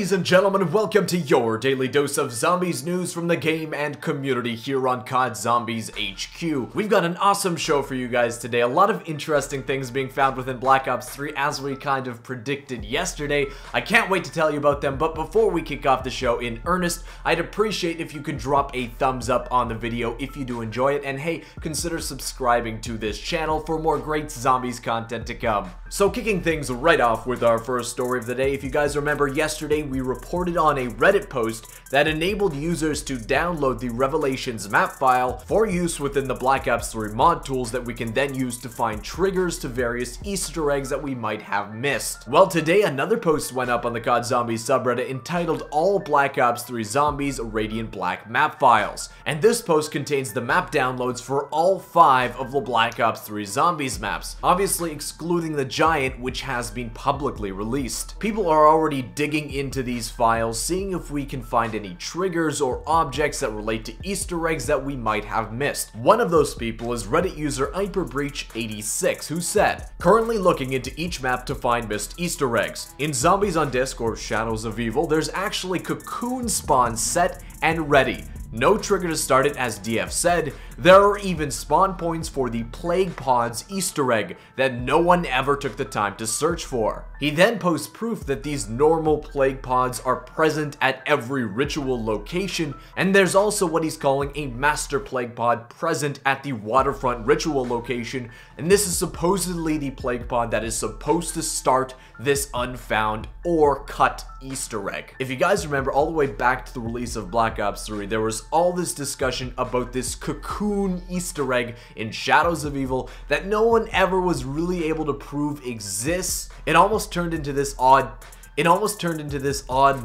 Ladies and gentlemen, welcome to your daily dose of zombies news from the game and community here on COD Zombies HQ. We've got an awesome show for you guys today. A lot of interesting things being found within Black Ops 3 as we kind of predicted yesterday. I can't wait to tell you about them, but before we kick off the show in earnest, I'd appreciate if you could drop a thumbs up on the video if you do enjoy it, and hey, consider subscribing to this channel for more great zombies content to come. So kicking things right off with our first story of the day, if you guys remember yesterday we reported on a Reddit post that enabled users to download the Revelations map file for use within the Black Ops 3 mod tools that we can then use to find triggers to various Easter eggs that we might have missed. Well, today another post went up on the COD Zombies subreddit entitled All Black Ops 3 Zombies Radiant Black Map Files, and this post contains the map downloads for all 5 of the Black Ops 3 Zombies maps, obviously excluding the Giant, which has been publicly released. People are already digging into these files, seeing if we can find any triggers or objects that relate to Easter eggs that we might have missed. One of those people is Reddit user hyperbreach86, who said, "Currently looking into each map to find missed Easter eggs. In Zombies on Disc or Shadows of Evil, there's actually Cocoon spawn set and ready. No trigger to start it, as DF said. There are even spawn points for the Plague Pods Easter egg that no one ever took the time to search for." He then posts proof that these normal Plague Pods are present at every ritual location, and there's also what he's calling a Master Plague Pod present at the Waterfront ritual location, and this is supposedly the Plague Pod that is supposed to start this unfound or cut Easter egg. If you guys remember all the way back to the release of Black Ops 3, there was all this discussion about this Cocoon Easter egg in Shadows of Evil that no one ever was really able to prove exists. It almost turned into this odd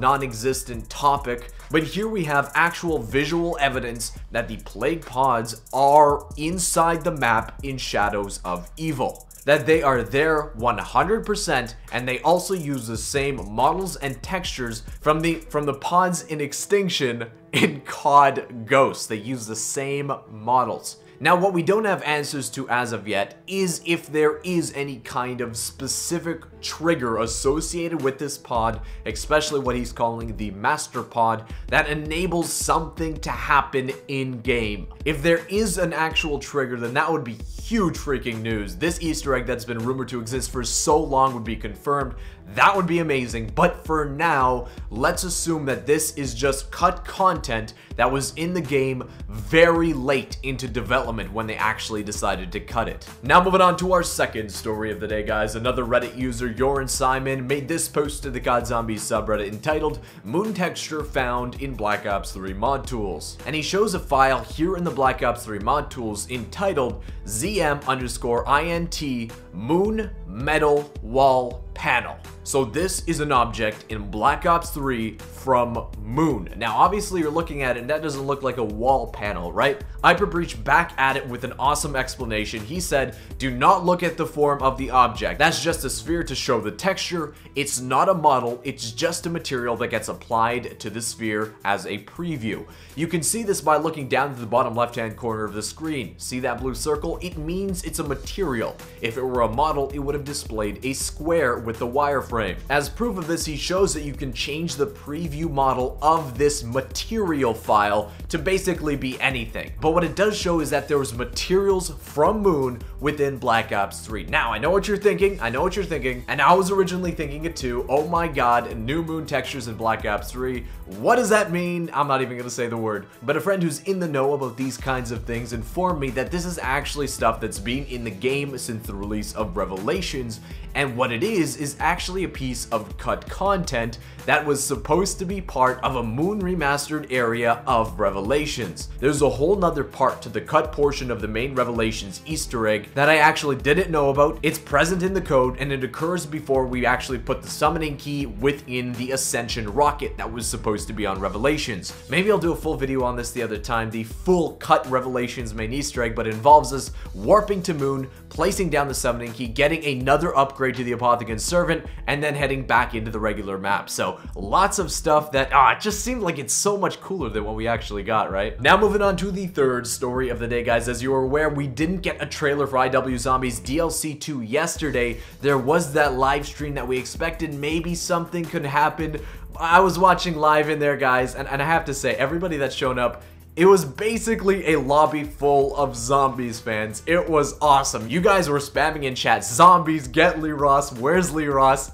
non-existent topic, but here we have actual visual evidence that the Plague Pods are inside the map in Shadows of Evil. That they are there 100%, and they also use the same models and textures from the pods in Extinction in COD Ghosts. They use the same models. Now, what we don't have answers to as of yet is if there is any kind of specific trigger associated with this pod, especially what he's calling the Master Pod, that enables something to happen in-game. If there is an actual trigger, then that would be huge freaking news. This Easter egg that's been rumored to exist for so long would be confirmed. That would be amazing, but for now, let's assume that this is just cut content that was in the game very late into development when they actually decided to cut it. Now moving on to our second story of the day, guys. Another Reddit user, joransimon, made this post to the COD Zombies subreddit entitled Moon Texture Found in Black Ops 3 Mod Tools. And he shows a file here in the Black Ops 3 Mod Tools entitled ZM_INT Moon Metal Wall Panel. So this is an object in Black Ops 3 from Moon. Now obviously you're looking at it and that doesn't look like a wall panel, right? Hyperbreach back at it with an awesome explanation. He said, "Do not look at the form of the object. That's just a sphere to show the texture. It's not a model, it's just a material that gets applied to the sphere as a preview. You can see this by looking down to the bottom left hand corner of the screen. See that blue circle? It means it's a material. If it were a model, it would have displayed a square with the wireframe. As proof of this, he shows that you can change the preview model of this material file to basically be anything. But what it does show is that there was materials from Moon within Black Ops 3. Now, I know what you're thinking, and I was originally thinking it too. Oh my god, new Moon textures in Black Ops 3. What does that mean? I'm not even gonna say the word. But a friend who's in the know about these kinds of things informed me that this is actually stuff that's been in the game since the release of Revelations, and what it is actually a piece of cut content that was supposed to be part of a Moon remastered area of Revelations. There's a whole nother part to the cut portion of the main Revelations Easter egg that I actually didn't know about. It's present in the code, and it occurs before we actually put the summoning key within the Ascension rocket that was supposed to be on Revelations. Maybe I'll do a full video on this the other time, the full cut Revelations main Easter egg, but it involves us warping to Moon, placing down the summoning key, getting another upgrade to the Apothicon Servant, and then heading back into the regular map. So lots of stuff that, it just seemed like it's so much cooler than what we actually got, right? Now moving on to the third story of the day, guys. As you are aware, we didn't get a trailer for IW Zombies DLC 2 yesterday. There was that live stream that we expected maybe something could happen, I was watching live in there, guys, and I have to say, everybody that's shown up, it was basically a lobby full of Zombies fans. It was awesome. You guys were spamming in chat, "Zombies, get Lee Ross, where's Lee Ross?"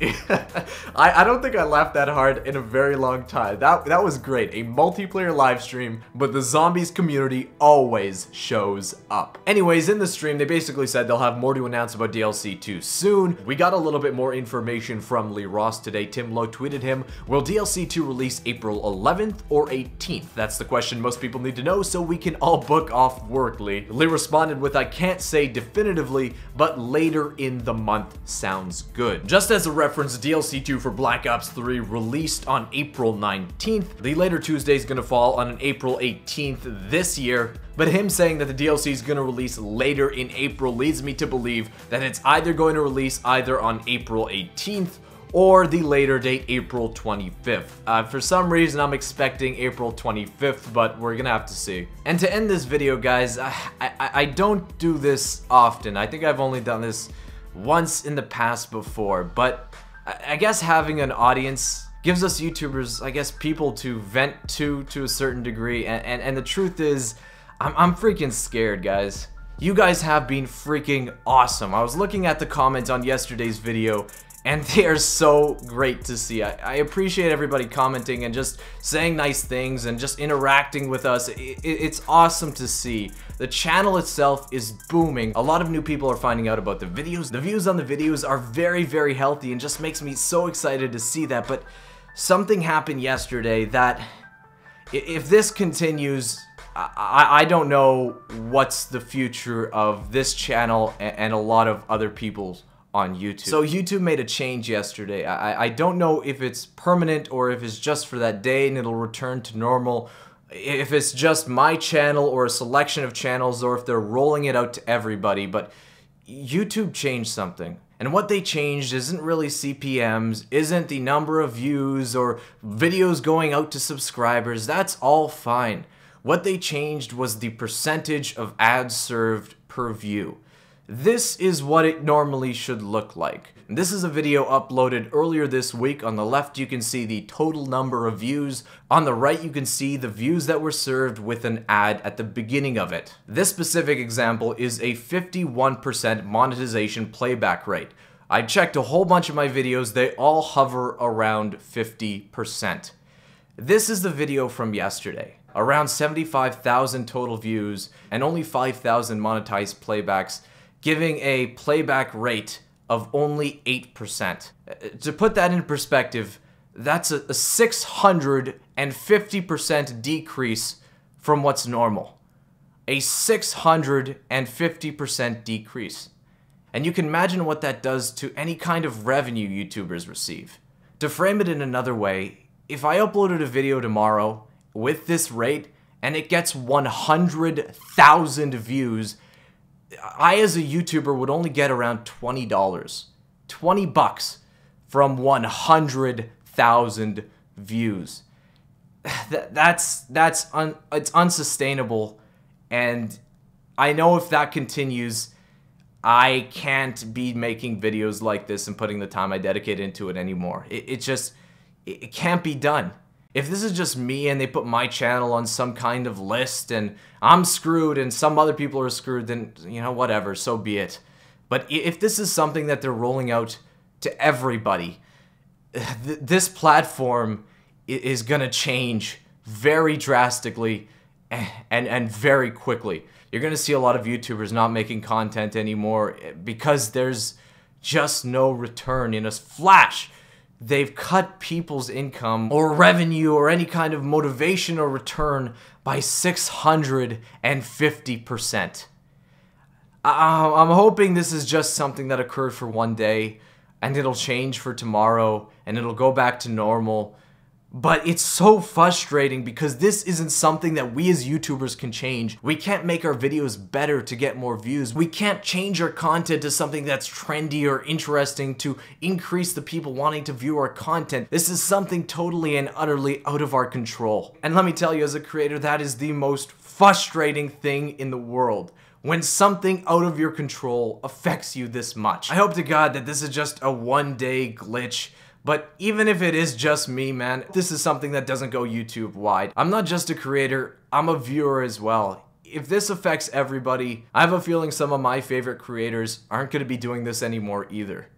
I don't think I laughed that hard in a very long time. That was great. A multiplayer live stream, but the Zombies community always shows up. Anyways, in the stream, they basically said they'll have more to announce about DLC 2 soon. We got a little bit more information from Lee Ross today. Tim Lowe tweeted him, "Will DLC 2 release April 11th or 18th? That's the question most people need to know, so we can all book off work, Lee." Lee responded with, "I can't say definitively, but later in the month sounds good." Just as a reference, DLC 2 for Black Ops 3 released on April 19th. The later Tuesday is gonna fall on an April 18th this year, but him saying that the DLC is gonna release later in April leads me to believe that it's either going to release either on April 18th or the later date, April 25th. For some reason, I'm expecting April 25th, but we're gonna have to see. And to end this video, guys, I don't do this often. I think I've only done this once in the past before, but I guess having an audience gives us YouTubers, I guess, people to vent to a certain degree, and the truth is, I'm freaking scared, guys. You guys have been freaking awesome. I was looking at the comments on yesterday's video, and they are so great to see. I appreciate everybody commenting and just saying nice things and just interacting with us. It's awesome to see. The channel itself is booming. A lot of new people are finding out about the videos. The views on the videos are very, very healthy and just makes me so excited to see that. But something happened yesterday that, if this continues, I don't know what's the future of this channel and a lot of other people's on YouTube. So YouTube made a change yesterday. I don't know if it's permanent or if it's just for that day and it'll return to normal. If it's just my channel or a selection of channels, or if they're rolling it out to everybody, but YouTube changed something. And what they changed isn't really CPMs, isn't the number of views or videos going out to subscribers. That's all fine. What they changed was the percentage of ads served per view. This is what it normally should look like. This is a video uploaded earlier this week. On the left, you can see the total number of views. On the right, you can see the views that were served with an ad at the beginning of it. This specific example is a 51% monetization playback rate. I checked a whole bunch of my videos. They all hover around 50%. This is the video from yesterday. Around 75,000 total views and only 5,000 monetized playbacks, giving a playback rate of only 8%. To put that in perspective, that's a 650% decrease from what's normal. A 650% decrease. And you can imagine what that does to any kind of revenue YouTubers receive. To frame it in another way, if I uploaded a video tomorrow with this rate and it gets 100,000 views, I, as a YouTuber, would only get around $20. 20 bucks from 100,000 views. It's unsustainable, and I know if that continues, I can't be making videos like this and putting the time I dedicate into it anymore. It can't be done. If this is just me and they put my channel on some kind of list and I'm screwed and some other people are screwed, then, you know, whatever, so be it. But if this is something that they're rolling out to everybody, this platform is gonna change very drastically and very quickly. You're gonna see a lot of YouTubers not making content anymore because there's just no return. In a flash, they've cut people's income or revenue or any kind of motivation or return by 650%. I'm hoping this is just something that occurred for one day and it'll change for tomorrow and it'll go back to normal. But it's so frustrating because this isn't something that we as YouTubers can change. We can't make our videos better to get more views. We can't change our content to something that's trendy or interesting to increase the people wanting to view our content. This is something totally and utterly out of our control. And let me tell you, as a creator, that is the most frustrating thing in the world. When something out of your control affects you this much. I hope to God that this is just a one-day glitch. But even if it is just me, man, this is something that doesn't go YouTube wide. I'm not just a creator, I'm a viewer as well. If this affects everybody, I have a feeling some of my favorite creators aren't going to be doing this anymore either.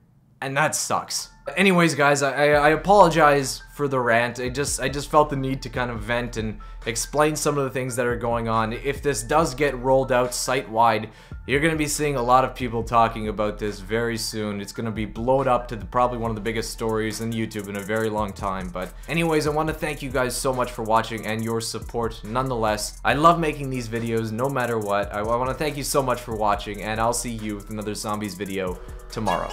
And that sucks. Anyways, guys, I apologize for the rant. I just felt the need to kind of vent and explain some of the things that are going on. If this does get rolled out site-wide, you're going to be seeing a lot of people talking about this very soon. It's going to be blown up to probably one of the biggest stories in YouTube in a very long time. But anyways, I want to thank you guys so much for watching and your support nonetheless. I love making these videos no matter what. I want to thank you so much for watching, and I'll see you with another Zombies video tomorrow.